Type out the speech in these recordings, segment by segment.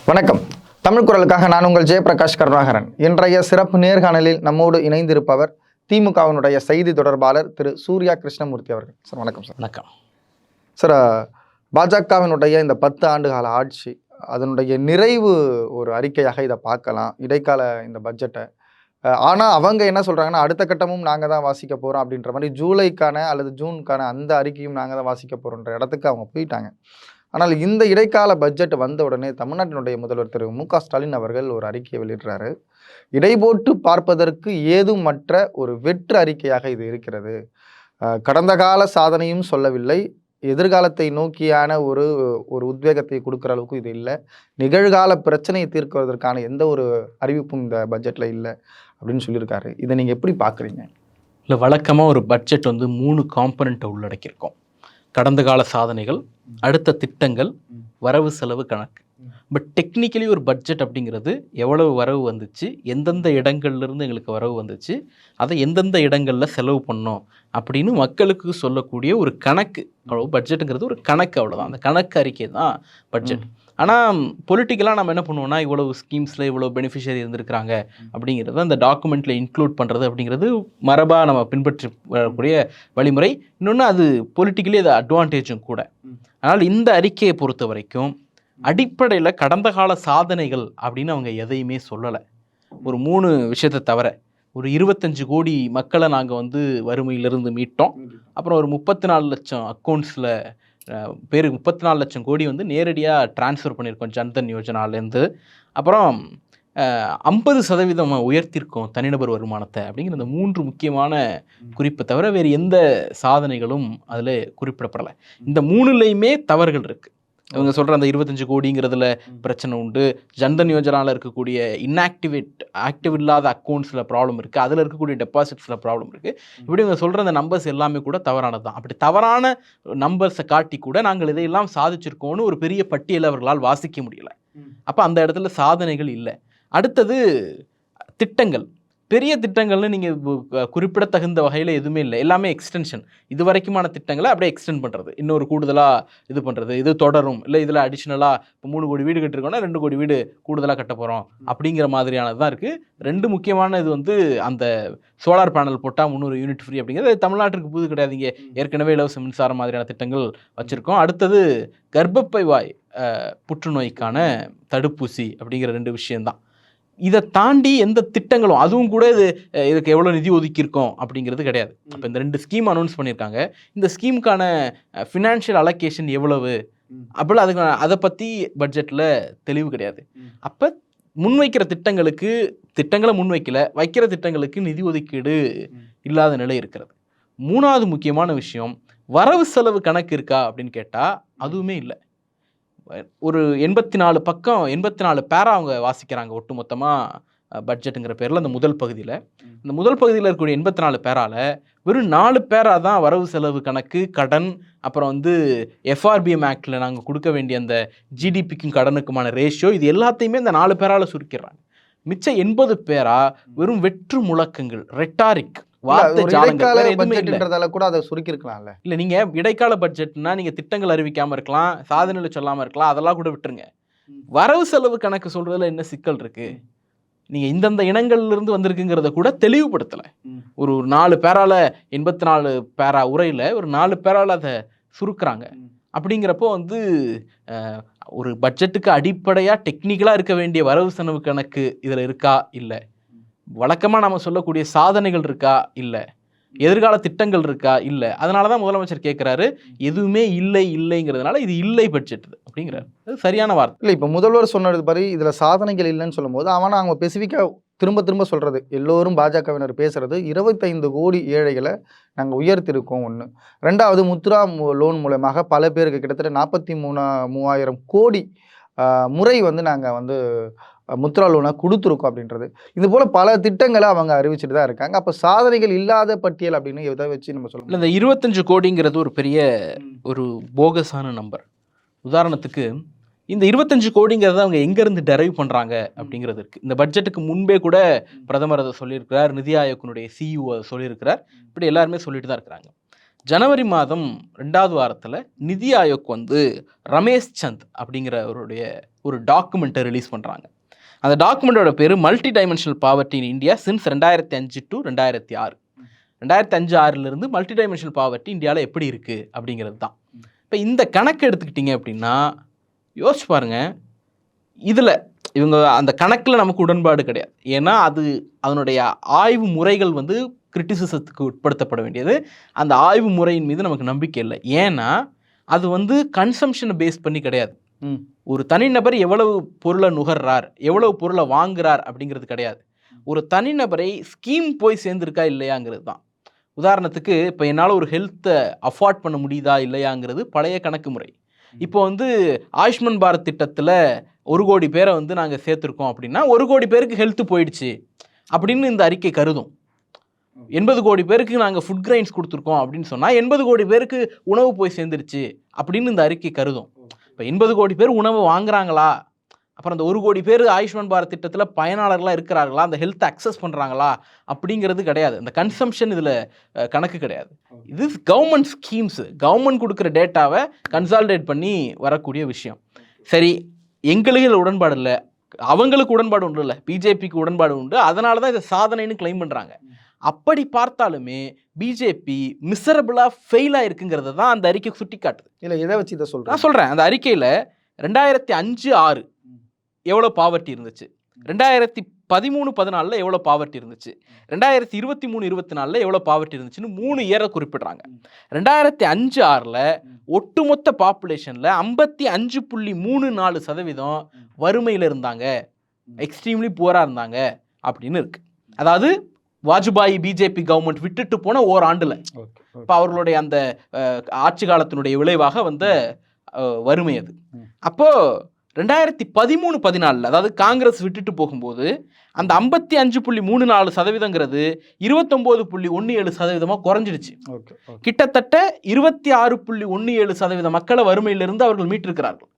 வணக்கம். தமிழ் குரலுக்காக நான் உங்கள் ஜெயபிரகாஷ் கருணாகரன். இன்றைய சிறப்பு நேர்காணலில் நம்மோடு இணைந்திருப்பவர் திமுகவினுடைய செய்தி தொடர்பாளர் திரு சூர்யா கிருஷ்ணமூர்த்தி அவர்கள். சார் வணக்கம். சார் வணக்கம். சார், பாஜகவினுடைய இந்த 10 ஆண்டுகால ஆட்சி அதனுடைய நிறைவு ஒரு அறிக்கையாக இதை பார்க்கலாம், இடைக்கால இந்த பட்ஜெட்டை. ஆனால் அவங்க என்ன சொல்கிறாங்கன்னா, அடுத்த கட்டமும் நாங்கள் தான் வாசிக்க போகிறோம் அப்படின்ற மாதிரி ஜூலைக்கான அல்லது ஜூனுக்கான அந்த அறிக்கையும் நாங்கள் தான் வாசிக்க போகிறோன்ற இடத்துக்கு அவங்க போயிட்டாங்க. ஆனால் இந்த இடைக்கால பட்ஜெட் வந்த உடனே தமிழ்நாட்டினுடைய முதல்வர் திரு மு.க. ஸ்டாலின் அவர்கள் ஒரு அறிக்கையை வெளியிடுறாரு. இடைபோட்டு பார்ப்பதற்கு ஏதுமற்ற ஒரு வெற்று அறிக்கையாக இது இருக்கிறது. கடந்த கால சாதனையும் சொல்லவில்லை, எதிர்காலத்தை நோக்கியான ஒரு உத்வேகத்தை கொடுக்குற அளவுக்கு இது இல்லை, நிகழ்கால பிரச்சனையை தீர்க்குவதற்கான எந்த ஒரு அறிவிப்பும் இந்த பட்ஜெட்டில் இல்லை அப்படின்னு சொல்லியிருக்காரு. இதை நீங்கள் எப்படி பார்க்குறீங்க? இல்லை, வழக்கமாக ஒரு பட்ஜெட் 3 காம்பனண்ட்டை உள்ளடக்கியிருக்கோம். கடந்த கால சாதனைகள், அடுத்த திட்டங்கள், வரவு செலவு கணக்கு. பட் டெக்னிக்கலி ஒரு பட்ஜெட் அப்படிங்கிறது எவ்வளவு வரவு வந்துச்சு, எந்தெந்த இடங்கள்லேருந்து எங்களுக்கு வரவு வந்துச்சு, அதை எந்தெந்த இடங்களில் செலவு பண்ணோம் அப்படின்னு மக்களுக்கு சொல்லக்கூடிய ஒரு கணக்கு. அவ்வளோ பட்ஜெட்டுங்கிறது ஒரு கணக்கு, அவ்வளோதான். அந்த கணக்கு அறிக்கை தான் பட்ஜெட். ஆனால் பொலிட்டிக்கலாக நம்ம என்ன பண்ணுவோம்னா, இவ்வளவு ஸ்கீம்ஸில் இவ்வளோ பெனிஃபிஷரி இருந்திருக்கிறாங்க அப்படிங்கிறத அந்த டாக்குமெண்ட்டில் இன்க்ளூட் பண்ணுறது அப்படிங்கிறது மரபாக நம்ம பின்பற்றி வரக்கூடிய வழிமுறை. இன்னொன்று, அது பொலிட்டிக்கலி அது அட்வான்டேஜும் கூட. ஆனால் இந்த அறிக்கையை பொறுத்த வரைக்கும் அடிப்படையில் கடந்த கால சாதனைகள் அப்படின்னு அவங்க எதையுமே சொல்லலை. ஒரு 3 விஷயத்தை தவிர, ஒரு 25 கோடி மக்களை நாங்கள் வறுமையிலிருந்து மீட்டோம். அப்புறம் ஒரு 34 லட்சம் அக்கௌண்ட்ஸில் பேருக்கு 34 லட்சம் கோடி நேரடியாக டிரான்ஸ்ஃபர் பண்ணியிருக்கோம் ஜன்தன் யோஜனாலேருந்து. அப்புறம் 50% உயர்த்தியிருக்கோம் தனிநபர் வருமானத்தை அப்படிங்கிற இந்த 3 முக்கியமான குறிப்பை தவிர வேறு எந்த சாதனைகளும் அதில் குறிப்பிடப்படலை. இந்த 3லையுமே தவறுகள் இருக்குது. இவங்க சொல்கிற அந்த 25 கோடிங்கிறதுல பிரச்சனை உண்டு, ஜன்தன் யோஜனாவில் இருக்கக்கூடிய ஆக்டிவ் இல்லாத அக்கௌண்ட்ஸில் ப்ராப்ளம் இருக்குது, அதில் இருக்கக்கூடிய டெபாசிட்ஸில் ப்ராப்ளம் இருக்குது. இப்படி இவங்க சொல்கிற அந்த நம்பர்ஸ் எல்லாமே கூட தவறானது தான். அப்படி தவறான நம்பர்ஸை காட்டி கூட நாங்கள் இதையெல்லாம் சாதிச்சிருக்கோன்னு ஒரு பெரிய பட்டியலை அவர்களால் வாசிக்க முடியலை. அப்போ அந்த இடத்துல சாதனைகள் இல்லை. அடுத்தது திட்டங்கள். பெரிய திட்டங்கள்னு நீங்கள் குறிப்பிடத்தகுந்த வகையில் எதுவுமே இல்லை, எல்லாமே எக்ஸ்டென்ஷன். இது வரைக்குமான திட்டங்களை அப்படியே எக்ஸ்டெண்ட் பண்ணுறது, இன்னொரு கூடுதலாக இது பண்ணுறது, இது தொடரும், இல்லை இதில் அடிஷ்னலாக இப்போ 3 கோடி வீடு கட்டிருக்கோன்னா 2 கோடி வீடு கூடுதலாக கட்ட போகிறோம் அப்படிங்கிற மாதிரியானது தான் இருக்குது. 2 முக்கியமான இது அந்த சோலார் பேனல் போட்டால் 300 யூனிட் ஃப்ரீ அப்படிங்கிறது தமிழ்நாட்டுக்கு புது கிடையாதுங்க, ஏற்கனவே இலவச மின்சாரம் மாதிரியான திட்டங்கள் வச்சுருக்கோம். அடுத்தது கர்ப்பப்பை வாய் புற்றுநோய்க்கான தடுப்பூசி அப்படிங்கிற 2 விஷயம்தான். இதை தாண்டி எந்த திட்டங்களும், அதுவும் கூட இதுக்கு எவ்வளோ நிதி ஒதுக்கியிருக்கோம் அப்படிங்கிறது கிடையாது. அப்போ இந்த 2 ஸ்கீம் அனௌன்ஸ் பண்ணியிருக்காங்க. இந்த ஸ்கீமுக்கான ஃபினான்ஷியல் அலோகேஷன் எவ்வளவு அப்படிலாம் அதை பற்றி பட்ஜெட்டில் தெளிவு கிடையாது. அப்போ முன்வைக்கிற திட்டங்களை வைக்கிற திட்டங்களுக்கு நிதி ஒதுக்கீடு இல்லாத நிலை இருக்கிறது. 3வது முக்கியமான விஷயம், வரவு செலவு கணக்கு இருக்கா அப்படின்னு கேட்டால் அதுவுமே இல்லை. ஒரு 84 பக்கம் 84 பேரா அவங்க வாசிக்கிறாங்க ஒட்டு மொத்தமாக பட்ஜெட்டுங்கிற பேரில். அந்த முதல் பகுதியில் இருக்கக்கூடிய 84 பேரால் வெறும் 4 பேரா தான் வரவு செலவு கணக்கு, கடன், அப்புறம் எஃப்ஆர்பிஎம் ஆக்டில் நாங்கள் கொடுக்க வேண்டிய அந்த ஜிடிபிக்கும் கடனுக்குமான ரேஷியோ, இது எல்லாத்தையுமே இந்த 4 பேரால் சுருக்கிறாங்க. மிச்சம் 80 பேரா வெறும் வெற்று முழக்கங்கள், ரெட்டாரிக், கூட அதை சுருக்கிருக்கலாம்ல. இல்லை, நீங்கள் இடைக்கால பட்ஜெட்னா நீங்கள் திட்டங்கள் அறிவிக்காமல் இருக்கலாம், சாதனைகளை சொல்லாமல் இருக்கலாம், அதெல்லாம் கூட விட்டுருங்க. வரவு செலவு கணக்கு சொல்றதுல என்ன சிக்கல் இருக்கு? நீங்கள் இந்தந்த இனங்கள்லேருந்து வந்திருக்குங்கிறத கூட தெளிவுபடுத்தலை. ஒரு 4 பேரால 84 பேரா உரையில் ஒரு 4 பேரால அதை சுருக்குறாங்க. அப்படிங்கிறப்போ ஒரு பட்ஜெட்டுக்கு அடிப்படையாக டெக்னிக்கலாக இருக்க வேண்டிய வரவு செலவு கணக்கு இதில் இருக்கா? இல்லை. வழக்கமாக நம்ம சொல்லக்கூடிய சாதனைகள் இருக்கா? இல்லை. எதிர்கால திட்டங்கள் இருக்கா? இல்லை. அதனால தான் முதலமைச்சர் கேட்குறாரு, எதுவுமே இல்லைங்கிறதுனால இது இல்லை பட்ஜெட் அப்படிங்கிறார். அது சரியான வார்த்தை இல்லை. இப்போ முதல்வர் சொன்னது மாதிரி இதில் சாதனைகள் இல்லைன்னு சொல்லும்போது அவனை அவங்க ஸ்பெசிஃபிக்காக திரும்ப சொல்கிறது, எல்லோரும் பாஜகவினர் பேசுகிறது 25 கோடி ஏழைகளை நாங்கள் உயர்த்திருக்கோம். 1. 2வது, முத்ரா லோன் மூலமாக பல பேருக்கு கிட்டத்தட்ட 43,000 கோடி முறை நாங்கள் முத்ரா லோனாக கொடுத்துருக்கோம் அப்படின்றது. இது போல் பல திட்டங்களை அவங்க அறிவிச்சுட்டு தான் இருக்காங்க. அப்போ சாதனைகள் இல்லாத பட்டியல் அப்படின்னு எதை வச்சு நம்ம சொல்லலாம்? இந்த 25 கோடிங்கிறது ஒரு பெரிய ஒரு போகஸான நம்பர். உதாரணத்துக்கு இந்த 25 கோடிங்கிறத அவங்க எங்கேருந்து டெரைவ் பண்ணுறாங்க அப்படிங்கிறது இருக்குது. இந்த பட்ஜெட்டுக்கு முன்பே கூட பிரதமர் அதை சொல்லியிருக்கிறார், நிதி ஆயோக்கினுடைய சிஇஓ அதை சொல்லியிருக்கிறார். இப்படி எல்லாருமே சொல்லிட்டு தான் இருக்கிறாங்க. ஜனவரி மாதம் 2வது வாரத்தில் நிதி ஆயோக் வந்து ரமேஷ் சந்த் அப்படிங்கிறவருடைய ஒரு டாக்குமெண்ட்டை ரிலீஸ் பண்ணுறாங்க. அந்த டாக்குமெண்ட்டோட பேர் multi dimensional poverty in India since 2005 to 2006. 2005-6 multi dimensional poverty இந்தியாவில் எப்படி இருக்குது அப்படிங்கிறது தான். இப்போ இந்த கணக்கு எடுத்துக்கிட்டிங்க அப்படின்னா யோசிச்சு பாருங்க, இதில் இவங்க அந்த கணக்கில் நமக்கு உடன்பாடு கிடையாது. ஏன்னா அதனுடைய ஆய்வு முறைகள் வந்து கிரிட்டிசிசத்துக்கு உட்படுத்தப்பட வேண்டியது. அந்த ஆய்வு முறையின் மீது நமக்கு நம்பிக்கை இல்லை. ஏன்னா அது வந்து கன்சம்ஷனை பேஸ் பண்ணி கிடையாது. ஒரு தனிநபர் எவ்வளவு பொருளை நுகர்றார், எவ்வளவு பொருளை வாங்குறார் அப்படிங்கிறது கிடையாது. ஒரு தனிநபரை ஸ்கீம் போய் சேர்ந்துருக்கா இல்லையாங்கிறது தான். உதாரணத்துக்கு இப்போ என்னால் ஒரு ஹெல்த்தை அஃபோர்ட் பண்ண முடியுதா இல்லையாங்கிறது பழைய கணக்கு முறை. இப்போ வந்து ஆயுஷ்மான் பாரத் திட்டத்தில் 1 கோடி பேரை வந்து நாங்கள் சேர்த்துருக்கோம் அப்படின்னா 1 கோடி பேருக்கு ஹெல்த்து போயிடுச்சு அப்படின்னு இந்த அறிக்கை கருதும். 80 கோடி பேருக்கு நாங்கள் ஃபுட் கிரைன்ஸ் கொடுத்துருக்கோம் அப்படின்னு சொன்னால் 80 கோடி பேருக்கு உணவு போய் சேர்ந்துருச்சு அப்படின்னு இந்த அறிக்கை கருதும். இப்போ 80 கோடி பேர் உணவு வாங்குறாங்களா, அப்புறம் அந்த 1 கோடி பேர் ஆயுஷ்மான் பாரத் திட்டத்தில் பயனாளர்களாக இருக்கிறார்களா, அந்த ஹெல்த்தை அக்சஸ் பண்ணுறாங்களா அப்படிங்கிறது கிடையாது. இந்த கன்சம்ஷன் இதில் கணக்கு கிடையாது. இது கவர்மெண்ட் ஸ்கீம்ஸ், கவர்மெண்ட் கொடுக்குற டேட்டாவை கன்சாலிடேட் பண்ணி வரக்கூடிய விஷயம். சரி, எங்களுக்கு உடன்பாடு இல்லை, அவங்களுக்கு உடன்பாடு உண்டு, இல்லை பிஜேபிக்கு உடன்பாடு உண்டு, அதனால தான் இதை சாதனைன்னு கிளைம் பண்ணுறாங்க. அப்படி பார்த்தாலுமே பிஜேபி மிசரபிளாக ஃபெயில் ஆயிருக்குங்கிறத தான் அந்த அறிக்கை சுட்டி காட்டுது. இல்லை, எதை வச்சு இதை சொல்கிறேன்? நான் சொல்கிறேன், அந்த அறிக்கையில் 2005-6 எவ்வளோ பாவர்ட்டி இருந்துச்சு, 2013-14 எவ்வளோ பாவர்ட்டி இருந்துச்சு, 2023-24 எவ்வளோ பாவர்ட்டி இருந்துச்சுன்னு 3 இயரை குறிப்பிடுறாங்க. 2005-6 ஒட்டுமொத்த பாப்புலேஷனில் 55.34% வறுமையில் இருந்தாங்க, எக்ஸ்ட்ரீம்லி புவராக இருந்தாங்க அப்படின்னு இருக்கு. அதாவது வாஜ்பாய் பிஜேபி கவர்மெண்ட் விட்டுட்டு போன ஓராண்டில் இப்போ அவர்களுடைய அந்த ஆட்சி காலத்தினுடைய விளைவாக வந்த வறுமை அது. அப்போது 2013-14 அதாவது காங்கிரஸ் விட்டுட்டு போகும்போது அந்த 55.34%ங்கிறது 29.17% குறைஞ்சிடுச்சு. கிட்டத்தட்ட 26.17% மக்களை வறுமையிலிருந்து அவர்கள் மீட்டிருக்கிறார்கள்.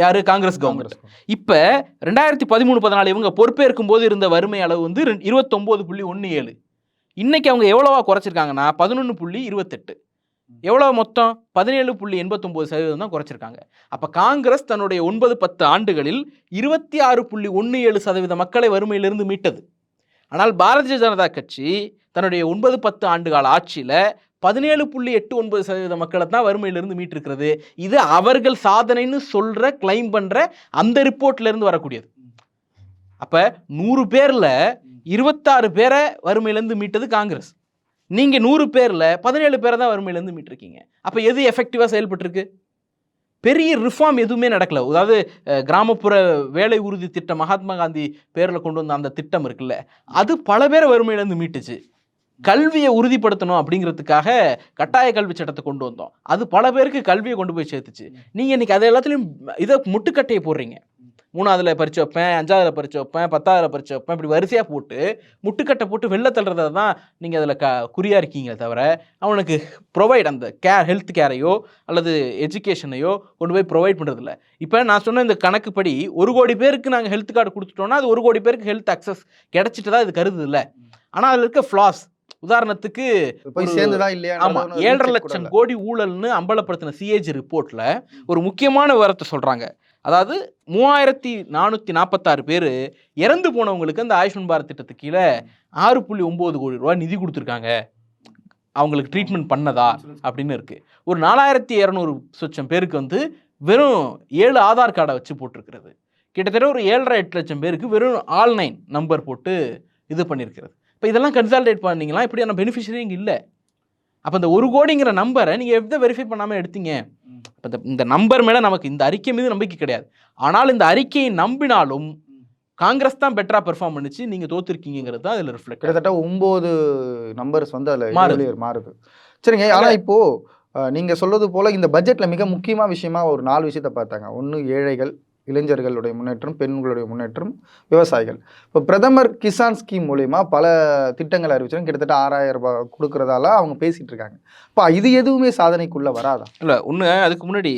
யாரு? காங்கிரஸ் கவர்மெண்ட். இப்போ 2013-14 இவங்க பொறுப்பேற்கும் போது இருந்த வறுமை அளவு வந்து 29.17. இன்னைக்கு அவங்க எவ்வளவா குறைச்சிருக்காங்கன்னா 11.28. எவ்வளோ மொத்தம்? 17.89% தான் குறைச்சிருக்காங்க. அப்போ காங்கிரஸ் தன்னுடைய 9-10 ஆண்டுகளில் 26.17% மக்களை வறுமையிலிருந்து மீட்டது. ஆனால் பாரதிய ஜனதா கட்சி தன்னுடைய 9-10 ஆண்டுகால ஆட்சியில் 17.89% மக்களை தான் வறுமையிலிருந்து மீட்டிருக்கிறது. இது அவர்கள் சாதனைன்னு சொல்கிற கிளைம் பண்ணுற அந்த ரிப்போர்ட்லேருந்து வரக்கூடியது. அப்போ 100 பேரில் 26 பேரை வறுமையிலேருந்து மீட்டது காங்கிரஸ். நீங்கள் 100 பேரில் 17 பேரை தான் வறுமையிலேருந்து மீட்டிருக்கீங்க. அப்போ எது எஃபெக்டிவாக செயல்பட்டுருக்கு? பெரிய ரிஃபார்ம் எதுவுமே நடக்கல. அதாவது கிராமப்புற வேலை உறுதி திட்டம், மகாத்மா காந்தி பேரில் கொண்டு வந்த அந்த திட்டம் இருக்குல்ல, அது பல பேரை வறுமையிலேருந்து மீட்டுச்சு. கல்வியை உறுதிப்படுத்தணும் அப்படிங்கிறதுக்காக கட்டாய கல்வி சட்டத்தை கொண்டு வந்தோம், அது பல பேருக்கு கல்வியை கொண்டு போய் சேர்த்துச்சு. நீங்கள் இன்றைக்கி அது எல்லாத்துலேயும் இதை முட்டுக்கட்டையை போடுறீங்க. 3ஆவதுல பரிச்சு வைப்பேன், 5ஆவதுல பரிச்சு வைப்பேன், 10ஆவதுல பரிச்சு வைப்பேன், இப்படி வரிசையாக போட்டு முட்டுக்கட்டை போட்டு வெளில தள்ளுறத தான் நீங்கள் அதில் குறியாக இருக்கீங்க. தவிர அவனுக்கு ப்ரொவைட் அந்த ஹெல்த் கேரையோ அல்லது எஜுகேஷனையோ கொண்டு போய் ப்ரொவைட் பண்ணுறதில்ல. இப்போ நான் சொன்ன இந்த கணக்குப்படி 1 கோடி பேருக்கு நாங்கள் ஹெல்த் கார்டு கொடுத்துட்டோன்னா அது 1 கோடி பேருக்கு ஹெல்த் அக்சஸ் கிடைச்சிட்டு தான் இது கருது இல்லை. ஆனால் அதில் இருக்க ஃப்ளாஸ், உதாரணத்துக்கு 7.5 லட்சம் கோடி ஊழல்னு அம்பலப்படுத்தின சிஏஜி ரிப்போர்ட்டில் ஒரு முக்கியமான விவரத்தை சொல்கிறாங்க. அதாவது 3446 பேர் இறந்து போனவங்களுக்கு அந்த ஆயுஷ்மான் பாரத் திட்டத்துக்கு கீழே 6.9 கோடி ரூபா நிதி கொடுத்துருக்காங்க, அவங்களுக்கு ட்ரீட்மெண்ட் பண்ணதா அப்படின்னு இருக்குது. ஒரு 4200 சொச்சம் பேருக்கு வந்து வெறும் 7 ஆதார் கார்டை வச்சு போட்டிருக்கிறது. கிட்டத்தட்ட ஒரு 7.5-8 லட்சம் பேருக்கு வெறும் ஆல்-9 நம்பர் போட்டு இது பண்ணியிருக்கிறது. இப்போ இதெல்லாம் கன்சாலிடேட் பண்ணிங்களா, இப்படியான பெனிஃபிஷரி இங்கே இல்லை. அப்போ இந்த 1 கோடிங்கிற நம்பரை நீங்கள் எவ்வளோ வெரிஃபை பண்ணாமல் எடுத்தீங்க? இப்போ இந்த நம்பர் மேலே நமக்கு இந்த அறிக்கை மீது நம்பிக்கை கிடையாது. ஆனால் இந்த அறிக்கையை நம்பினாலும் காங்கிரஸ் தான் பெட்டராக பெர்ஃபார்ம் பண்ணிச்சு, நீங்கள் தோத்துருக்கீங்கிறது தான் அதில் ரிஃப்ளெக்ட். கிட்டத்தட்ட 9 நம்பர்ஸ் வந்து அதில் மாறுது. சரிங்க, ஆனால் இப்போது நீங்கள் சொல்வது போல் இந்த பட்ஜெட்டில் மிக முக்கியமான விஷயமா ஒரு 4 விஷயத்தை பார்த்தாங்க. ஒன்று ஏழைகள், இளைஞர்களுடைய முன்னேற்றம், பெண்களுடைய முன்னேற்றம், விவசாயிகள். இப்போ பிரதமர் கிசான் ஸ்கீம் மூலயமா பல திட்டங்கள் அறிவிச்சாங்க, கிட்டத்தட்ட 6000 ரூபாய் கொடுக்குறதால அவங்க பேசிகிட்டு இருக்காங்க. இப்போ இது எதுவுமே சாதனைக்குள்ளே வராதா? இல்லை, ஒன்று அதுக்கு முன்னாடி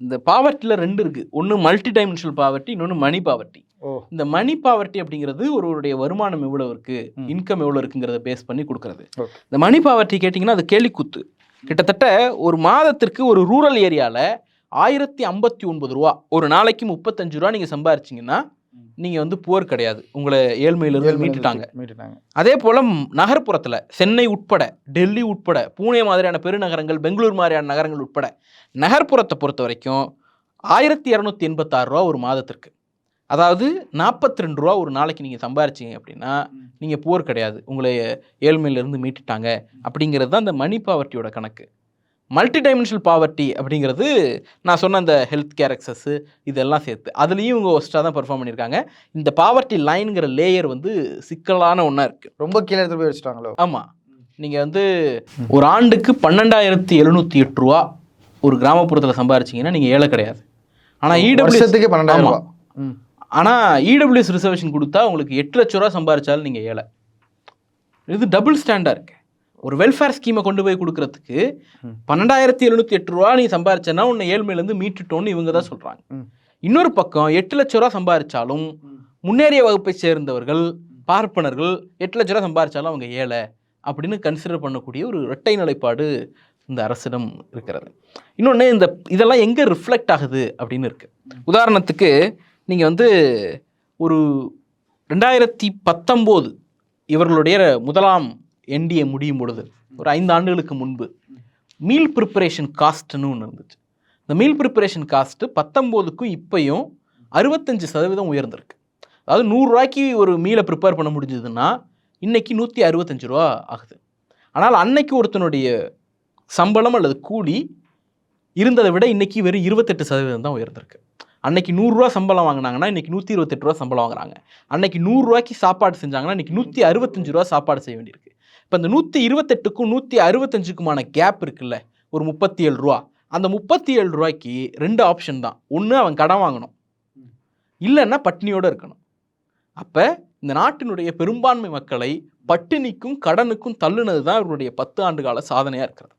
இந்த பாவர்ட்டியில் 2 இருக்குது. ஒன்று மல்டி டைமென்ஷனல் பாவர்ட்டி, இன்னொன்று மணி பாவர்ட்டி. இந்த மணி பாவர்ட்டி அப்படிங்கிறது ஒருவருடைய வருமானம் எவ்வளோ இருக்குது, இன்கம் எவ்வளோ இருக்குங்கிறத பேஸ் பண்ணி கொடுக்குறது. இந்த மணி பாவர்ட்டி கேட்டிங்கன்னா அது கேலிக்கூத்து. கிட்டத்தட்ட ஒரு மாதத்திற்கு ஒரு ரூரல் ஏரியாவில் 1059 ரூபா, ஒரு நாளைக்கு 35 ரூபா நீங்கள் சம்பாரிச்சிங்கன்னா நீங்கள் வந்து புவர் கிடையாது, உங்களை ஏழ்மையிலிருந்து மீட்டுட்டாங்க. அதே போல் நகர்ப்புறத்தில் சென்னை உட்பட, டெல்லி உட்பட, பூனே மாதிரியான பெருநகரங்கள், பெங்களூர் மாதிரியான நகரங்கள் உட்பட நகர்ப்புறத்தை பொறுத்த வரைக்கும் 1286 ரூபா ஒரு மாதத்திற்கு. அதாவது 42 ரூபா ஒரு நாளைக்கு நீங்கள் சம்பாரிச்சிங்க அப்படின்னா நீங்கள் புவர் கிடையாது, உங்களை ஏழ்மையிலிருந்து மீட்டுட்டாங்க அப்படிங்கிறது தான் அந்த மணி பாவர்ட்டியோட கணக்கு. மல்டி டைமென்ஷனல் பாவர்ட்டி அப்படிங்கிறது நான் சொன்ன அந்த ஹெல்த் கேர் அக்சஸ் இதெல்லாம் சேர்த்து அதுலேயும் இவங்க ஒஸ்ட்டாக தான் பெர்ஃபார்ம் பண்ணியிருக்காங்க. இந்த பாவர்ட்டி லைனுங்கிற லேயர் வந்து சிக்கலான ஒன்றா இருக்குது. ரொம்ப கீழே எடுத்து போய் வச்சுட்டாங்களோ? ஆமாம், நீங்கள் வந்து ஒரு ஆண்டுக்கு 12,708 ரூபா ஒரு கிராமப்புறத்தில் சம்பாரிச்சிங்கன்னா நீங்கள் ஏழை கிடையாது. ஆனால் வருஷத்துக்கு 12,000 ரூபா. ஆனால் இடபிள்யூஎஸ் ரிசர்வேஷன் கொடுத்தா உங்களுக்கு 8 லட்ச ரூபா சம்பாரிச்சாலும் நீங்கள் ஏழை. இது டபுள் ஸ்டாண்டாக இருக்கு. ஒரு வெல்ஃபேர் ஸ்கீமை கொண்டு போய் கொடுக்கறதுக்கு 12,708 ரூபா நீ சம்பாரிச்சேன்னா உன்னை ஏழ்மையிலேருந்து மீட்டுட்டோன்னு இவங்க தான் சொல்கிறாங்க. இன்னொரு பக்கம் 8 லட்ச ரூபா சம்பாரிச்சாலும் முன்னேறிய வகுப்பை சேர்ந்தவர்கள், பார்ப்பனர்கள் 8 லட்ச ரூபா சம்பாரிச்சாலும் அவங்க ஏழை அப்படின்னு கன்சிடர் பண்ணக்கூடிய ஒரு இரட்டை நிலைப்பாடு இந்த அரசிடம் இருக்கிறது. இன்னொன்று, இதெல்லாம் எங்கே ரிஃப்ளெக்ட் ஆகுது அப்படின்னு இருக்குது. உதாரணத்துக்கு நீங்கள் வந்து ஒரு 2019 இவர்களுடைய முதலாம் என்டிஏ முடியும் பொழுது ஒரு 5 ஆண்டுகளுக்கு முன்பு மீல் ப்ரிப்பரேஷன் காஸ்ட்னு ஒன்று இருந்துச்சு. இந்த மீல் ப்ரிப்பரேஷன் காஸ்ட்டு 19க்கும் இப்போயும் 65% உயர்ந்திருக்கு. அதாவது 100 ரூபாய்க்கு ஒரு மீலை ப்ரிப்பேர் பண்ண முடிஞ்சதுன்னா இன்றைக்கி 165 ரூபா ஆகுது. ஆனால் அன்னைக்கு ஒருத்தனுடைய சம்பளம் அல்லது கூலி இருந்ததை விட இன்றைக்கி வெறும் 28% தான் உயர்ந்திருக்கு. அன்னைக்கு 100 ரூபா சம்பளம் வாங்கினாங்கன்னா இன்றைக்கி 128 ரூபா சம்பளம் வாங்குறாங்க. அன்னைக்கு 100 ரூபாய்க்கு சாப்பாடு செஞ்சாங்கன்னா இன்றைக்கி 165 ரூபா சாப்பாடு செய்ய வேண்டியிருக்கு. இப்போ இந்த 128க்கும் 165க்குமான கேப் இருக்குல்ல, ஒரு 37 ரூபா. அந்த 37 ரூபாய்க்கு 2 ஆப்ஷன் தான். ஒன்று அவன் கடன் வாங்கணும், இல்லைன்னா பட்டினியோடு இருக்கணும். அப்போ இந்த நாட்டினுடைய பெரும்பான்மை மக்களை பட்டினிக்கும் கடனுக்கும் தள்ளுனது தான் இவருடைய 10 ஆண்டு கால சாதனையாக இருக்கிறது.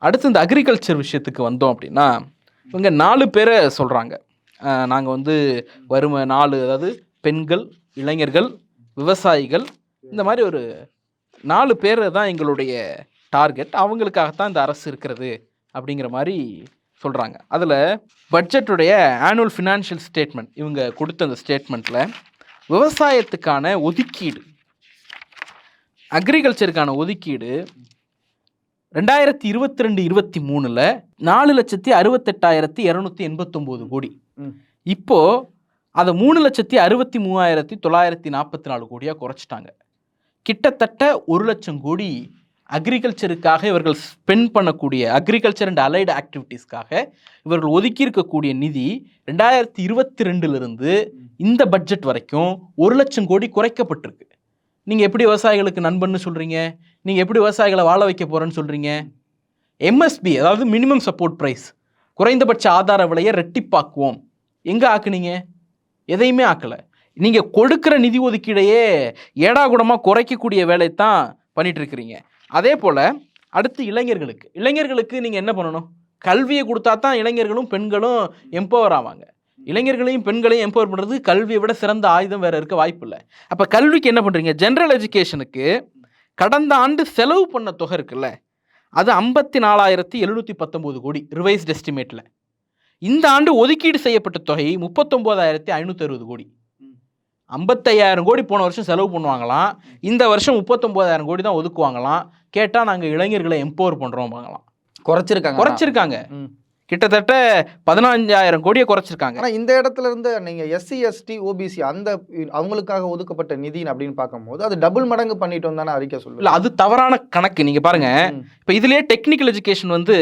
அடுத்து இந்த அக்ரிகல்ச்சர் விஷயத்துக்கு வந்தோம் அப்படின்னா இவங்க 4 பேரை சொல்கிறாங்க. நாங்கள் வந்து வறுமை 4, அதாவது பெண்கள், இளைஞர்கள், விவசாயிகள், இந்த மாதிரி ஒரு 4 பேர் தான் எங்களுடைய டார்கெட், அவங்களுக்காகத்தான் இந்த அரசு இருக்கிறது அப்படிங்கிற மாதிரி சொல்கிறாங்க. அதில் பட்ஜெட்டுடைய ஆனுவல் ஃபினான்ஷியல் ஸ்டேட்மெண்ட் இவங்க கொடுத்த அந்த ஸ்டேட்மெண்ட்டில் விவசாயத்துக்கான ஒதுக்கீடு, அக்ரிகல்ச்சருக்கான ஒதுக்கீடு 2022-23 4,68,289 கோடி. இப்போது அதை 3,63,944 கோடியாக குறைச்சிட்டாங்க. கிட்டத்தட்ட 1 லட்சம் கோடி அக்ரிகல்ச்சருக்காக இவர்கள் ஸ்பெண்ட் பண்ணக்கூடிய, அக்ரிகல்ச்சர் அண்ட் அலைடு ஆக்டிவிட்டீஸ்க்காக இவர்கள் ஒதுக்கி இருக்கக்கூடிய நிதி 2022 இந்த பட்ஜெட் வரைக்கும் 1 லட்சம் கோடி குறைக்கப்பட்டிருக்கு. நீங்கள் எப்படி விவசாயிகளுக்கு நண்பன்னு சொல்கிறீங்க? நீங்கள் எப்படி விவசாயிகளை வாழ வைக்க போகிறேன்னு சொல்கிறீங்க? எம்எஸ்பி, அதாவது மினிமம் சப்போர்ட் ப்ரைஸ், குறைந்தபட்ச ஆதார விலையை ரெட்டிப்பாக்குவோம், எங்கே ஆக்குனீங்க? எதையுமே ஆக்கலை. நீங்கள் கொடுக்குற நிதி ஒதுக்கீடையே ஏடாகுடமாக குறைக்கக்கூடிய வேலையை தான் பண்ணிகிட்ருக்கிறீங்க. அதே போல் அடுத்து இளைஞர்களுக்கு நீங்கள் என்ன பண்ணணும்? கல்வியை கொடுத்தா தான் இளைஞர்களும் பெண்களும் எம்பவர் ஆவாங்க. இளைஞர்களையும் பெண்களையும் எம்பவர் பண்ணுறது கல்வியை விட சிறந்த ஆயுதம் வேறு இருக்க வாய்ப்பு இல்லை. அப்போ கல்விக்கு என்ன பண்ணுறீங்க? ஜென்ரல் எஜுகேஷனுக்கு கடந்த ஆண்டு செலவு பண்ண தொகை இருக்குல்ல, அது 54,719 கோடி ரிவைஸ்ட் எஸ்டிமேட்டில். இந்த ஆண்டு ஒதுக்கீடு செய்யப்பட்ட தொகை 39,560 கோடி. 55,000 கோடி போன வருஷம் செலவு பண்ணுவாங்களாம், இந்த வருஷம் 39,000 கோடி தான் ஒதுக்குவாங்களாம். கேட்டால் நாங்கள் இளைஞர்களை எம்பவர் பண்ணுறோம் வாங்கலாம். குறைச்சிருக்காங்க. கிட்டத்தட்ட 15,000 கோடியை குறைச்சிருக்காங்க. ஆனால் இந்த இடத்துல இருந்து நீங்கள் SC ST OBC அந்த அவங்களுக்காக ஒதுக்கப்பட்ட நிதி அப்படின்னு பார்க்கும்போது அது டபுள் மடங்கு பண்ணிட்டு வந்தானே அறிக்கை சொல்லுங்கள். இல்லை, அது தவறான கணக்கு. நீங்கள் பாருங்கள், இப்போ இதுலேயே டெக்னிக்கல் எஜுகேஷன் வந்து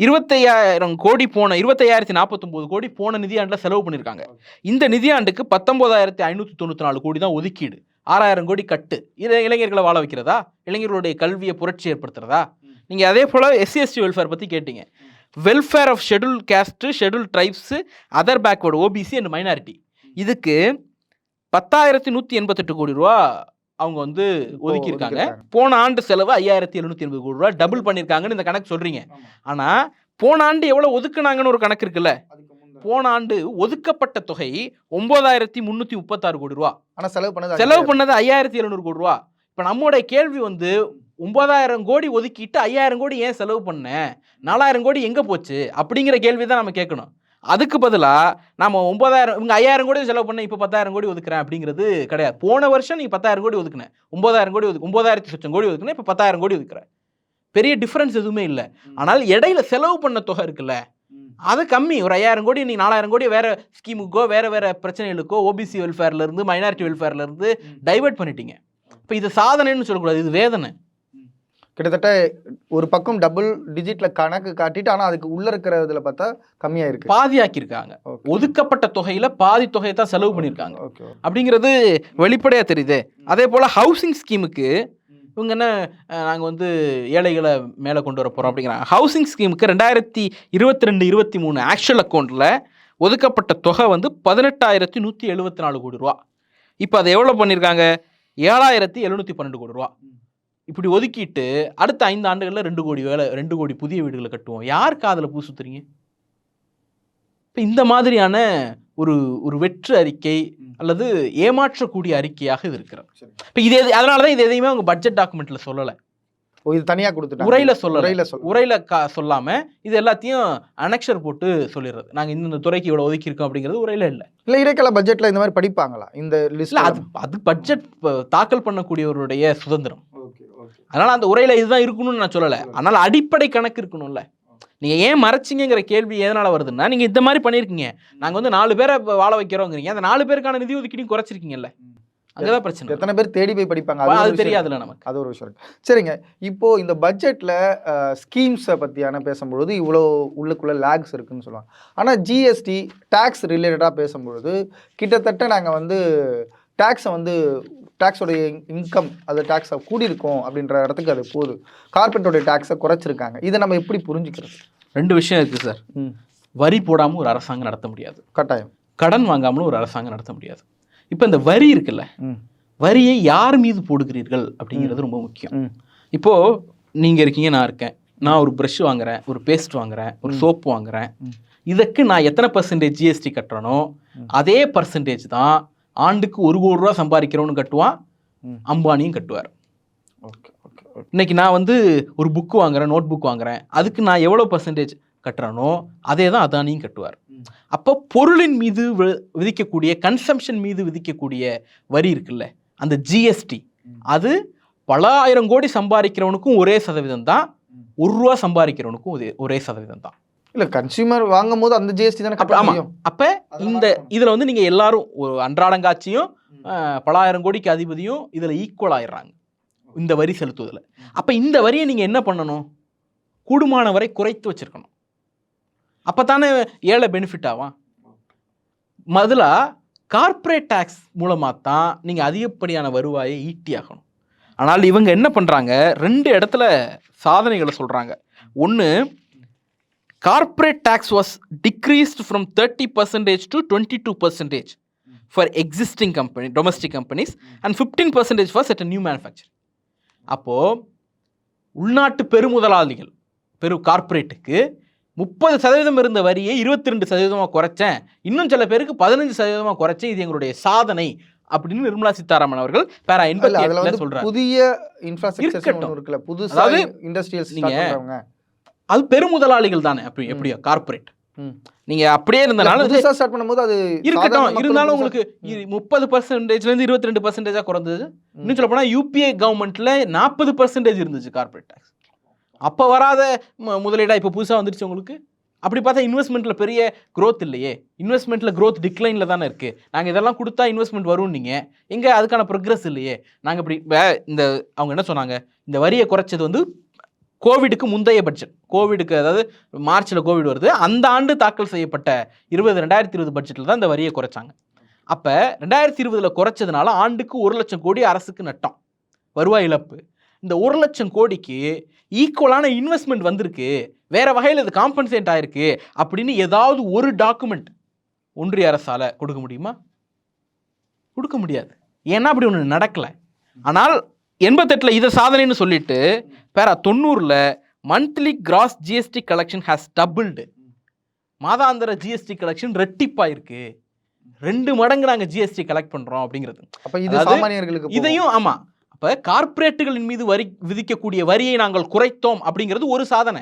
25,000 கோடி போன 25,049 கோடி போன நிதியாண்டில் செலவு பண்ணியிருக்காங்க. இந்த நிதியாண்டுக்கு 19,594 கோடி தான் ஒதுக்கீடு. 6,000 கோடி கட்டு. இதை இளைஞர்களை வாழ வைக்கிறதா? இளைஞர்களுடைய கல்வியை புரட்சி ஏற்படுத்துறதா? நீங்கள் அதே போல் SC ST வெல்ஃபேர் பற்றி கேட்டீங்க. Welfare of schedule caste, schedule tribes, other backward, OBC and minority, இதுக்கு 10,188 கோடி ரூபா அவங்க வந்து ஒதுக்கியிருக்காங்க. போன ஆண்டு செலவு 5,780 கோடி ரூபா, டபுள் பண்ணியிருக்காங்கன்னு இந்த கணக்கு சொல்கிறீங்க. ஆனால் போன ஆண்டு எவ்வளோ ஒதுக்குனாங்கன்னு ஒரு கணக்கு இருக்குல்ல. போன ஆண்டு ஒதுக்கப்பட்ட தொகை 9,336 கோடி ரூபா. ஆனால் செலவு பண்ணது 5,700 கோடி ரூபா. இப்போ நம்மளுடைய கேள்வி வந்து 9,000 கோடி ஒதுக்கிட்டு 5,000 கோடி ஏன் செலவு பண்ண, 4,000 கோடி எங்கே போச்சு அப்படிங்கிற கேள்வி தான் நம்ம கேட்கணும். அதுக்கு பதிலாக நம்ம 9,000 இவங்க 5,000 கோடி செலவு பண்ண இப்போ 10,000 கோடி ஒதுக்குறேன் அப்படிங்கிறது கிடையாது. போன வருஷம் நீங்கள் 10,000 கோடி ஒதுக்குனேன், 9,000 கோடி 9,000 கோடி ஒதுக்குனேன், இப்போ 10,000 கோடி ஒதுக்குறேன். பெரிய டிஃப்ரென்ஸ் எதுவுமே இல்லை. ஆனால் இடையில செலவு பண்ண தொகை இருக்குல்ல, அது கம்மி. ஒரு 5,000 கோடி நீங்கள் 4,000 கோடி வேறு ஸ்கீமுக்கோ வேறு பிரச்சனைகளுக்கோ ஓபிசி வெல்ஃபேர்லேருந்து மைனாரிட்டி வெல்ஃபேர்லேருந்து டைவெர்ட் பண்ணிட்டீங்க. இப்போ இது சாதனைன்னு சொல்லக்கூடாது, இது வேதனை. கிட்டத்தட்ட ஒரு பக்கம் டபுள் டிஜிட்ல கணக்கு காட்டிட்டு, ஆனால் அதுக்கு உள்ள இருக்கிறதுல பார்த்தா கம்மியாக இருக்கு, பாதி ஆக்கியிருக்காங்க. ஒதுக்கப்பட்ட தொகையில் பாதி தொகையை தான் செலவு பண்ணியிருக்காங்க அப்படிங்கிறது வெளிப்படையாக தெரியுது. அதே போல் ஹவுசிங் ஸ்கீமுக்கு இவங்க என்ன, நாங்கள் வந்து ஏழைகளை மேலே கொண்டு வர போகிறோம் அப்படிங்கிறாங்க. ஹவுசிங் ஸ்கீமுக்கு 2022-23 ஆக்சுவல் அக்கௌண்ட்டில் ஒதுக்கப்பட்ட தொகை வந்து 18,174 கோடி ரூபா. இப்போ அதை எவ்வளோ பண்ணியிருக்காங்க, 7,712 கோடி ரூபா. இப்படி ஒதுக்கிட்டு அடுத்த 5 ஆண்டுகளில் 2 கோடி புதிய வீடுகளை கட்டுவோம். யார் காதில் பூ சுத்துறீங்க? இப்போ இந்த மாதிரியான ஒரு வெற்று அறிக்கை அல்லது ஏமாற்றக்கூடிய அறிக்கையாக இது இருக்கிறது. இப்போ இது அதனால தான் இது எதையுமே அவங்க பட்ஜெட் டாக்குமெண்ட்ல சொல்லலை, இது தனியாக கொடுத்துட்டாங்க, உரையில சொல்லாம இது எல்லாத்தையும் அனெக்ஷர் போட்டு சொல்லிடுறது. நாங்கள் இந்த துறைக்கு இவ்வளோ ஒதுக்கியிருக்கோம் அப்படிங்கிறது உரையில இல்லை. இடைக்கால பட்ஜெட்ல இந்த மாதிரி படிப்பாங்களா இந்த லிஸ்ட்ல? அது பட்ஜெட் தாக்கல் பண்ணக்கூடியவருடைய சுதந்திரம். அதனால அந்த உரையில இதுதான் இருக்கணும்னு நான் சொல்லலை. அதனால அடிப்படை கணக்கு இருக்கணும்ல. நீங்கள் ஏன் மறைச்சிங்கிற கேள்வி எதனால் வருதுன்னா, நீங்கள் இந்த மாதிரி பண்ணியிருக்கீங்க, நாங்கள் வந்து 4 பேரை வாழ வைக்கிறோங்கிறீங்க, அந்த 4 பேருக்கான நிதி ஒதுக்கீடையும் குறைச்சிருக்கீங்கல்ல, அங்கதான் பிரச்சனை. எத்தனை பேர் தேடி போய் படிப்பாங்க அது தெரியாதுல்ல நமக்கு. அது ஒரு விஷயம் இருக்கு. சரிங்க, இப்போ இந்த பட்ஜெட்ல ஸ்கீம்ஸை பற்றியான பேசும்பொழுது இவ்வளோ உள்ளுக்குள்ள லேக்ஸ் இருக்குன்னு சொல்லுவாங்க. ஆனால் ஜிஎஸ்டி டேக்ஸ் ரிலேட்டடாக பேசும்பொழுது கிட்டத்தட்ட நாங்கள் வந்து டேக்ஸோடைய இன்கம் அது டேக்ஸை கூடியிருக்கோம் அப்படின்ற இடத்துக்கு அது போகுது. கார்பரேட்டோடைய டேக்ஸை குறைச்சிருக்காங்க. இதை நம்ம எப்படி புரிஞ்சுக்கிறது? 2 விஷயம் இருக்குது சார். வரி போடாமல் ஒரு அரசாங்கம் நடத்த முடியாது, கட்டாயம். கடன் வாங்காமலும் ஒரு அரசாங்கம் நடத்த முடியாது. இப்போ இந்த வரி இருக்குல்ல, வரியை யார் மீது போடுகிறீர்கள் அப்படிங்கிறது ரொம்ப முக்கியம். இப்போது நீங்கள் இருக்கீங்க, நான் இருக்கேன், நான் ஒரு ப்ரஷ் வாங்குறேன், ஒரு பேஸ்ட் வாங்குறேன், ஒரு சோப்பு வாங்குறேன், இதுக்கு நான் எத்தனை % ஜிஎஸ்டி கட்டுறனோ அதே பர்சன்டேஜ் தான் ஆண்டுக்கு 1 கோடி ரூபா சம்பாதிக்கிறவனு கட்டுவான், அம்பானியும் கட்டுவார். இன்னைக்கு நான் வந்து ஒரு புக்கு வாங்குறேன், நோட் புக் வாங்குறேன், அதுக்கு நான் எவ்வளோ % கட்டுறனோ அதே தான் அதானியும் கட்டுவார். அப்போ பொருளின் மீது விதிக்கக்கூடிய, கன்சம்ஷன் மீது விதிக்கக்கூடிய வரி இருக்குல்ல, அந்த ஜிஎஸ்டி, அது பல ஆயிரம் கோடி சம்பாதிக்கிறவனுக்கும் ஒரே சதவீதம் தான், 1 ரூபா சம்பாதிக்கிறவனுக்கும் ஒரே சதவீதம் தான். இல்லை, கன்சியூமர் வாங்கும் போது அந்த ஜிஎஸ்டி தானே கட்ட முடியும். அப்போ இதில் வந்து நீங்கள் எல்லாரும் ஒரு அன்றாடங்காட்சியும் பல ஆயிரம் கோடிக்கு அதிபதியும் இதில் ஈக்குவல் ஆயிடுறாங்க இந்த வரி செலுத்துவதில். அப்போ இந்த வரியை நீங்கள் என்ன பண்ணணும், கூடுமான வரை குறைத்து வச்சிருக்கணும். அப்போ தானே ஏழை பெனிஃபிட் ஆகும். முதல்ல கார்ப்பரேட் டேக்ஸ் மூலமாக தான் நீங்கள் அதிகப்படியான வருவாயை ஈட்டியாகணும். ஆனால் இவங்க என்ன பண்ணுறாங்க, 2 இடத்துல சாதனைகளை சொல்கிறாங்க. ஒன்று, corporate tax was decreased from 30% to 22% for existing domestic companies and 15% for certain new manufacturing. அப்போது உள்நாட்டு பெருமுதலாளிகள் கார்ப்பரேட்டுக்கு 30% இருந்த வரியை 22% குறைச்சேன், இன்னும் சில பேருக்கு 15% குறைச்சேன், இது எங்களுடைய சாதனை அப்படின்னு நிர்மலா சீதாராமன் அவர்கள் பேரா 88 சொல்றாங்க. புதிய இன்ஃப்ராஸ்ட்ரக்சர் இருக்குல்ல, புதுசா இண்டஸ்ட்ரியல்ஸ் ஸ்டார்ட் பண்றவங்க, அது பெருமுதலாளிகள் தானே. எப்படியோ கார்ப்பரேட் நீங்க அப்படியே இருந்தனால ஸ்டார்ட் பண்ணும்போது அது இருக்கட்டும், இருந்தாலும் உங்களுக்கு 30%லேருந்து 22% குறைந்தது. இன்னும் சொல்ல போனா யூபிஏ கவர்மெண்ட்ல 40% இருந்துச்சு கார்ப்பரேட் டாக்ஸ். அப்போ வராத முதலீடா இப்போ புதுசாக வந்துருச்சு உங்களுக்கு. அப்படி பார்த்தா இன்வெஸ்ட்மெண்ட்டில் பெரிய க்ரோத் இல்லையே, இன்வெஸ்ட்மெண்ட்டில் க்ரோத் டிக்ளைனில் தானே இருக்குது. நாங்கள் இதெல்லாம் கொடுத்தா இன்வெஸ்ட்மெண்ட் வரும், நீங்கள் எங்கே அதுக்கான ப்ரோக்ரஸ் இல்லையே. நாங்கள் இப்படி அவங்க என்ன சொன்னாங்க, இந்த வரியை குறைச்சது வந்து கோவிடுக்கு முந்தைய பட்ஜெட், கோவிடுக்கு அதாவது மார்ச்சில் கோவிட் வருது, அந்த ஆண்டு தாக்கல் செய்யப்பட்ட 2020 பட்ஜெட்டில் தான் இந்த வரியை குறைச்சாங்க. அப்போ 2020 குறைச்சதுனால ஆண்டுக்கு 1 லட்சம் கோடி அரசுக்கு நட்டம், வருவாய் இழப்பு. இந்த 1 லட்சம் கோடிக்கு ஈக்குவலான இன்வெஸ்ட்மெண்ட் வந்திருக்கு, வேற வகையில் இது காம்பன்சேட் ஆயிருக்கு அப்படின்னு ஏதாவது ஒரு டாக்குமெண்ட் ஒன்றிய அரசால் கொடுக்க முடியுமா? கொடுக்க முடியாது. ஏன்னா அப்படி ஒன்று நடக்கலை. ஆனால் 88 இதை சாதனைன்னு சொல்லிட்டு பேரா 90 monthly cross GST collection has doubled, மாதாந்திர ஜிஎஸ்டி கலெக்ஷன் ரெட்டிப்பாயிருக்கு, 2 மடங்கு நாங்கள் ஜிஎஸ்டி கலெக்ட் பண்ணுறோம் அப்படிங்கிறது. அப்போ இது சாமானியர்களுக்கு இதையும் ஆமாம். அப்போ அப்போ கார்ப்பரேட்டுகளின் மீது வரி விதிக்கக்கூடிய வரியை நாங்கள் குறைத்தோம் அப்படிங்கிறது ஒரு சாதனை.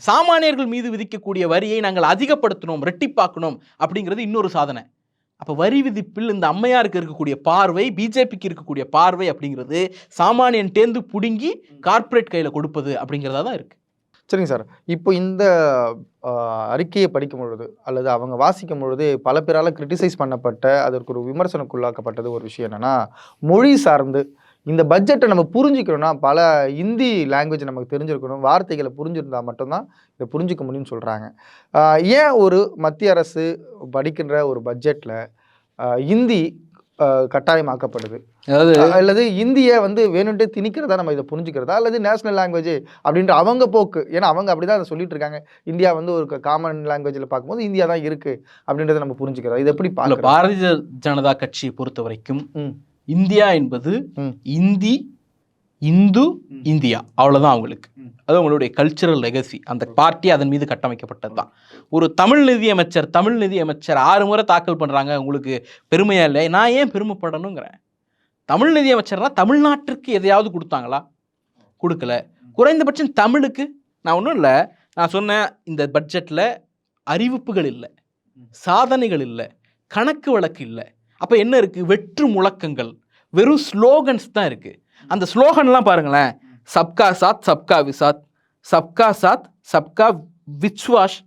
சாமானியர்கள் மீது விதிக்கக்கூடிய வரியை நாங்கள் அதிகப்படுத்தணும், ரெட்டிப்பாக்கணும் அப்படிங்கிறது இன்னொரு சாதனை. அப்போ வரி விதிப்பில் இந்த அம்மையாருக்கு இருக்கக்கூடிய பார்வை, பிஜேபிக்கு இருக்கக்கூடிய பார்வை அப்படிங்கிறது சாமானியன் தேர்ந்து புடுங்கி கார்ப்பரேட் கையில் கொடுப்பது அப்படிங்கிறதா தான் இருக்குது. சரிங்க சார். இப்போ இந்த அறிக்கையை படிக்கும் பொழுது அல்லது அவங்க வாசிக்கும் பொழுது பல பேரால் கிரிட்டிசைஸ் பண்ணப்பட்ட, அதற்கு ஒரு விமர்சனக்குள்ளாக்கப்பட்டது ஒரு விஷயம் என்னென்னா, மொழி சார்ந்து இந்த பட்ஜெட்டை நம்ம புரிஞ்சிக்கணும்னா பல இந்தி லாங்குவேஜ் நமக்கு தெரிஞ்சிருக்கணும், வார்த்தைகளை புரிஞ்சிருந்தால் மட்டும்தான் இதை புரிஞ்சிக்க முடியும்னு சொல்கிறாங்க. ஏன் ஒரு மத்திய அரசு படிக்கின்ற ஒரு பட்ஜெட்டில் இந்தி கட்டாயமாக்கப்படுது? அதாவது அல்லது இந்தியை வேணும்ட்டு திணிக்கிறதா நம்ம இதை புரிஞ்சுக்கிறதா, அல்லது நேஷனல் லாங்குவேஜ் அப்படின்ற அவங்க போக்கு? ஏன்னா அவங்க அப்படி தான் அதை சொல்லிட்டு இருக்காங்க. இந்தியா ஒரு காமன் லாங்குவேஜில் பார்க்கும்போது இந்தியா தான் இருக்கு அப்படின்றத நம்ம புரிஞ்சுக்கிறோம். இதை எப்படி பார்க்கலாம்? பாரதிய ஜனதா கட்சியை பொறுத்த வரைக்கும் இந்தியா என்பது இந்தி, இந்து, இந்தியா, அவ்வளோதான் அவங்களுக்கு. அது அவங்களுடைய கல்ச்சுரல் லெகசி. அந்த பார்ட்டி அதன் மீது கட்டமைக்கப்பட்டது தான். ஒரு தமிழ் நிதியமைச்சர் 6 முறை தாக்கல் பண்ணுறாங்க, உங்களுக்கு பெருமையா இல்லை? நான் ஏன் பெருமைப்படணுங்கிறேன். தமிழ் நிதியமைச்சர்னா தமிழ்நாட்டிற்கு எதையாவது கொடுத்தாங்களா? கொடுக்கல. குறைந்தபட்சம் தமிழுக்கு நான் ஒன்றும் இல்லை, நான் சொன்னேன் இந்த பட்ஜெட்டில் அறிவிப்புகள் இல்லை, சாதனைகள் இல்லை, கணக்கு வழக்கு இல்லை. அப்போ என்ன இருக்குது? வெற்று முழக்கங்கள், வெறும் ஸ்லோகன்ஸ் தான் இருக்குது. அந்த ஸ்லோகன்லாம் பாருங்களேன். சப்கா சாத் சப்கா விசாத், சப்கா சாத் சப்கா விஸ்வாஸ்,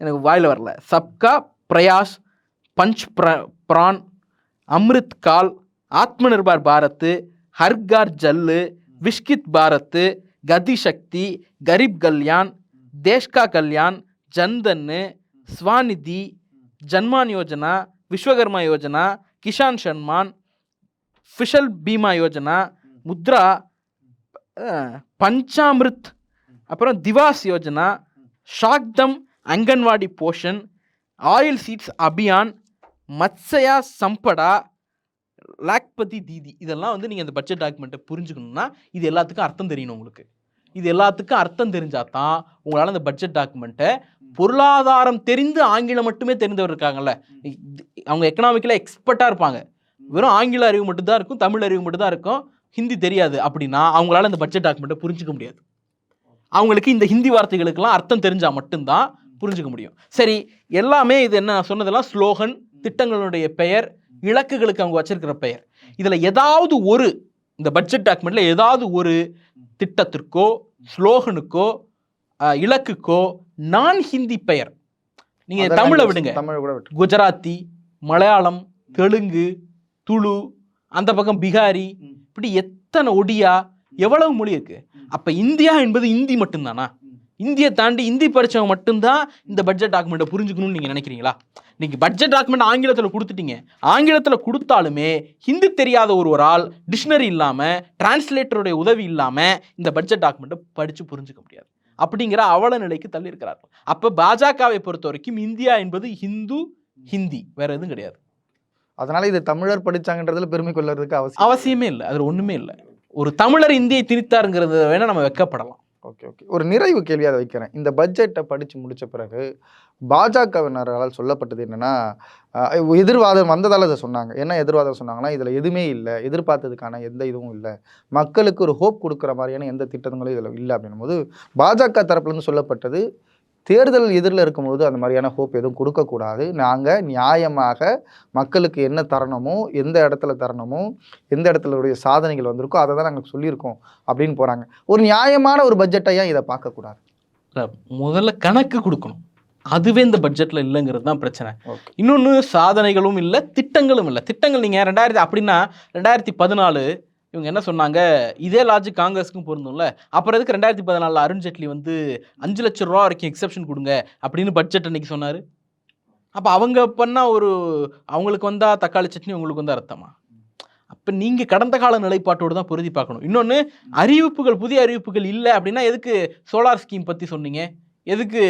எனக்கு வாயில் வரல, சப்கா பிரயாஸ், பஞ்ச் பிரான், அம்ரித் கால், ஆத்ம நிர்பார் பாரத், ஹர்கார் ஜல்லு, விஷ்கித் பாரத், கதி சக்தி, கரீப் கல்யாண், தேஷ்கா கல்யாண், ஜன்தன்னு, ஸ்வாநிதி, ஜன்மான் யோஜனா, விஸ்வகர்மா யோஜனா, கிஷான் சன்மான், ஃபிஷல் பீமா யோஜனா, முத்ரா, பஞ்சாமிருத், அப்புறம் திவாஸ் யோஜனா, ஷாக்தம் அங்கன்வாடி போஷன், ஆயில் சீட்ஸ் அபியான், மத்ஸ்யா சம்படா, லாக்பதி தீதி. இதெல்லாம் நீங்கள் இந்த பட்ஜெட் டாக்குமெண்ட்டை புரிஞ்சுக்கணும்னா இது எல்லாத்துக்கும் அர்த்தம் தெரியணும் உங்களுக்கு. இது எல்லாத்துக்கும் அர்த்தம் தெரிஞ்சால் தான் உங்களால் இந்த பட்ஜெட் டாக்குமெண்ட்டை, பொருளாதாரம் தெரிந்து ஆங்கிலம் மட்டுமே தெரிந்தவர் இருக்காங்கல்ல, அவங்க எக்கனாமிக்கில் எக்ஸ்பர்ட்டாக இருப்பாங்க, வெறும் ஆங்கில அறிவு மட்டும்தான் இருக்கும், தமிழ் அறிவு மட்டும்தான் இருக்கும், ஹிந்தி தெரியாது அப்படின்னா அவங்களால இந்த பட்ஜெட் டாக்குமெண்ட்டை புரிஞ்சிக்க முடியாது. அவங்களுக்கு இந்த ஹிந்தி வார்த்தைகளுக்கெல்லாம் அர்த்தம் தெரிஞ்சால் மட்டும்தான் புரிஞ்சிக்க முடியும். சரி, எல்லாமே இது என்ன சொன்னதெல்லாம் ஸ்லோகன், திட்டங்களுடைய பெயர், இலக்குகளுக்கு அவங்க வச்சிருக்கிற பெயர். இதில் ஏதாவது ஒரு, இந்த பட்ஜெட் டாக்குமெண்ட்டில் ஏதாவது ஒரு திட்டத்திற்கோ ஸ்லோகனுக்கோ இலக்குக்கோ நான் ஹிந்தி பெயர், நீங்கள் தமிழை விடுங்க, குஜராத்தி, மலையாளம், தெலுங்கு, துளு, அந்த பக்கம் பிகாரி, இப்படி எத்தனை ஒடியா, எவ்வளவு மொழி இருக்கு. அப்ப இந்தியா என்பது இந்தி மட்டும்தானா? இந்தியை தாண்டி இந்தி படிச்சவங்க மட்டும்தான் இந்த பட்ஜெட் டாக்குமெண்ட்டை புரிஞ்சுக்கணும்னு நீங்க நினைக்கிறீங்களா? நீங்க பட்ஜெட் டாக்குமெண்ட் ஆங்கிலத்தில் கொடுத்துட்டீங்க. ஆங்கிலத்தில் கொடுத்தாலுமே ஹிந்தி தெரியாத ஒருவரால் டிக்ஷனரி இல்லாம, டிரான்ஸ்லேட்டருடைய உதவி இல்லாம இந்த பட்ஜெட் டாக்குமெண்ட்டை படிச்சு புரிஞ்சுக்க முடியாது. அப்படிங்கிற அவல நிலைக்கு தள்ளி இருக்கிறார்கள். அப்ப பாஜகவை பொறுத்த வரைக்கும் இந்தியா என்பது ஹிந்து, ஹிந்தி, வேற எதுவும் கிடையாது. அதனால இது தமிழர் படிச்சாங்கன்றதுல பெருமை கொள்றதுக்கு அவசியமே இல்லை. அது ஒண்ணுமே இல்லை. ஒரு தமிழர் இந்தியை திணித்தாருங்கிறது வேணா நம்ம வெக்கப்படலாம். ஓகே. ஒரு நிறைவு கேள்வியாக வைக்கிறேன். இந்த பட்ஜெட்டை படித்து முடித்த பிறகு பாஜகவினரால் சொல்லப்பட்டது என்னென்னா, எதிர்வாதம் வந்ததால் அதை சொன்னாங்க. என்ன எதிர்வாதம் சொன்னாங்கன்னா, இதில் எதுவுமே இல்லை, எதிர்பார்த்ததுக்கான எந்த இதுவும் இல்லை, மக்களுக்கு ஒரு ஹோப் கொடுக்குற மாதிரியான எந்த திட்டங்களும் இதில் இல்லை அப்படின்னும் போது, பாஜக தரப்புலேருந்து சொல்லப்பட்டது, தேர்தல் எதிரில் இருக்கும்போது அந்த மாதிரியான ஹோப் எதுவும் கொடுக்கக்கூடாது, நாங்கள் நியாயமாக மக்களுக்கு என்ன தரணுமோ, எந்த இடத்துல தரணுமோ, எந்த இடத்துல சாதனைகள் வந்திருக்கோ அதை தான் நாங்கள் சொல்லியிருக்கோம் அப்படின்னு போகிறாங்க. ஒரு நியாயமான ஒரு பட்ஜெட்டையாக இதை பார்க்கக்கூடாது. முதல்ல கணக்கு கொடுக்கணும். அதுவே இந்த பட்ஜெட்டில் இல்லைங்கிறது தான் பிரச்சனை. இன்னொன்று, சாதனைகளும் இல்லை, திட்டங்களும் இல்லை. திட்டங்கள் நீங்கள் 2014 இவங்க என்ன சொன்னாங்க, இதே லாஜிக் காங்கிரஸுக்கும் பொருந்தும்ல, அப்புறம் எதுக்கு 2014 அருண்ஜேட்லி 5 லட்சம் ரூபா வரைக்கும் எக்ஸப்ஷன் கொடுங்க அப்படின்னு பட்ஜெட் அன்னைக்கு சொன்னார். அப்போ அவங்க பண்ணால் அவங்களுக்கு வந்தால் தக்காளி சட்னி, உங்களுக்கு வந்தால் அர்த்தமா? அப்போ நீங்கள் கடந்த கால நிலைப்பாட்டோடு தான் பொருதி பார்க்கணும். இன்னொன்று, அறிவிப்புகள், புதிய அறிவிப்புகள் இல்லை அப்படின்னா எதுக்கு சோலார் ஸ்கீம் பற்றி சொன்னீங்க? எதுக்கு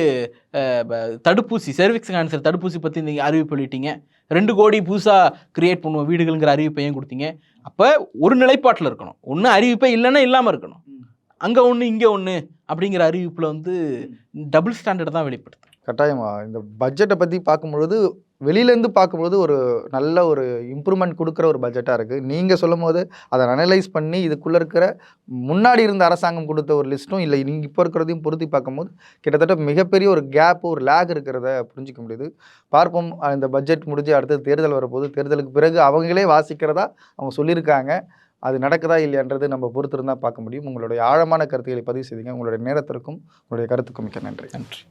தடுப்பூசி, செர்விக்ஸ் கேன்சர் தடுப்பூசி பற்றி நீங்கள் அறிவிப்பு வெளியிட்டீங்க? 2 கோடி புதுசாக கிரியேட் பண்ணுவோம் வீடுகள்ங்கிற அறிவிப்பை ஏன் கொடுத்தீங்க? அப்போ ஒரு நிலைப்பாட்டில் இருக்கணும். ஒன்று அறிவிப்பே இல்லைன்னா இல்லாமல் இருக்கணும். அங்கே ஒன்று இங்கே ஒன்று அப்படிங்கிற அறிவிப்பில் டபுள் ஸ்டாண்டர்ட் தான் வெளிப்படுத்தும். கட்டாயமா இந்த பட்ஜெட்டை பற்றி பார்க்கும்பொழுது வெளியிலேருந்து பார்க்கும்போது ஒரு நல்ல ஒரு இம்ப்ரூவ்மெண்ட் கொடுக்குற ஒரு பட்ஜெட்டாக இருக்குது. நீங்கள் சொல்லும் போது அதை அனலைஸ் பண்ணி இதுக்குள்ளே இருக்கிற முன்னாடி இருந்த அரசாங்கம் கொடுத்த ஒரு லிஸ்ட்டும் இல்லை நீங்கள் இப்போ இருக்கிறதையும் பொருத்தி பார்க்கும்போது கிட்டத்தட்ட மிகப்பெரிய ஒரு கேப், ஒரு லேக் இருக்கிறத புரிஞ்சிக்க முடியுது. பார்ப்போம், இந்த பட்ஜெட் முடிஞ்சு அடுத்தது தேர்தல் வரப்போகுது. தேர்தலுக்கு பிறகு அவங்களே வாசிக்கிறதா அவங்க சொல்லியிருக்காங்க. அது நடக்குதா இல்லையான்றது நம்ம பொறுத்திருந்தால் பார்க்க முடியும். உங்களுடைய ஆழமான கருத்துக்களை பதிவு செய்தீங்க. உங்களுடைய நேரத்திற்கும் உங்களுடைய கருத்துக்கும் மிக்க நன்றி. நன்றி.